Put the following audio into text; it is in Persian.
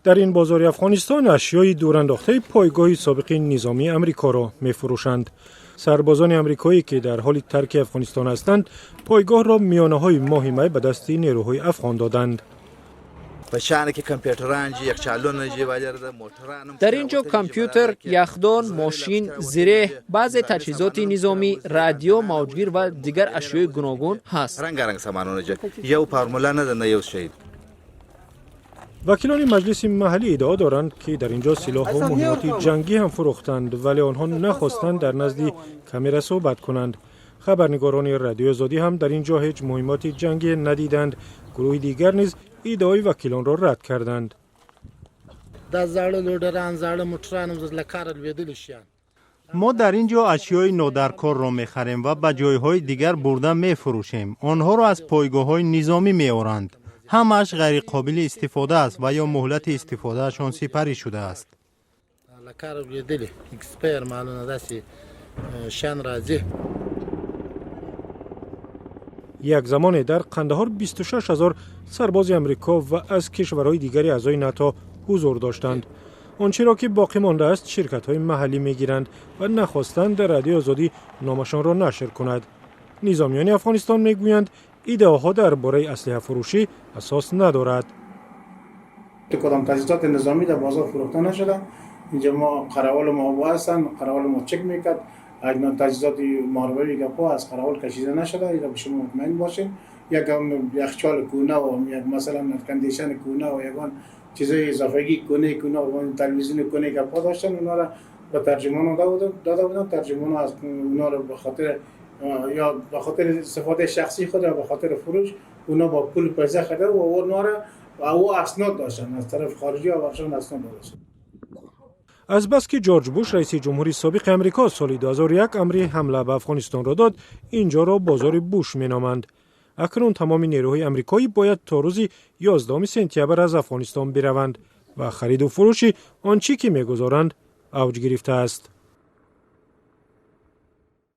در این بازار افغانستان اشیای دورانداخته پایگاه سابق نظامی امریکا را می‌فروشند. سربازان امریکایی که در حال ترک افغانستان هستند، پایگاه را میانه‌های ماه می به دست نیروهای افغان دادند. در اینجا کامپیوتر، یخدان، ماشین، زره، بعضی تجهیزات نظامی، رادیو، موجگیر و دیگر اشیای گوناگون هست. وکیلان مجلس محلی ادعا دارند که در اینجا سلاح و مهمات جنگی هم فروختند، ولی آنها نخواستند در نزد کامera صحبت کنند. خبرنگاران رادیو آزادی هم در اینجا هیچ مهمات جنگی ندیدند. گروه دیگر نیز ادعای وکیلان را رد کردند. ما در اینجا اشیای نادرکار را می‌خریم و به جایهای دیگر برده می‌فروشیم. آنها را از پایگاه‌های نظامی می‌آورند. همش غیر قابل استفاده است و یا مهلت استفادهشان سپری شده است. یک زمان در قندهار 26,000 سرباز امریکا و از کشورهای دیگری اعضای ناتو حضور داشتند. آنچه را که باقی مانده است شرکت‌های محلی می‌گیرند و نخواستند در رادیو آزادی نامشان را نشر کند. نظامیان افغانستان می‌گویند ایده‌ها درباره اسلحه فروشی اساس ندارد. کدام تجهیزات نظامی در بازار فروخته نشده. اینجا ما قراول ما هستن، قراول ما چک میکرد. اگر تجهیزات ماروری گپا از قراول کشیده نشده، اینا به شما مطمئن باشین. یک یخچال کونه و یک مثلا کندیشن کونه و یگان چیزای اضافه‌ای کونه و تلویزیون کونه گپا داشتن، اونا را به ترجمان داده بودن. ترجمان از اونا را به خاطر استفاده شخصی خود و به خاطر فروش اونا با پول پیسه خریده و اونا را او اسناد داشتن از طرف خارجی و ورشان اسناد داشتن. از بس که جورج بوش رئیس جمهوری سابق امریکا سال 2001 امر حمله به افغانستان را داد، اینجا را بازار بوش مینامند. اکنون تمام نیروهای امریکایی باید تا روز 11 سپتامبر از افغانستان بروند و خرید و فروش آنچه که میگذارند اوج گرفته است.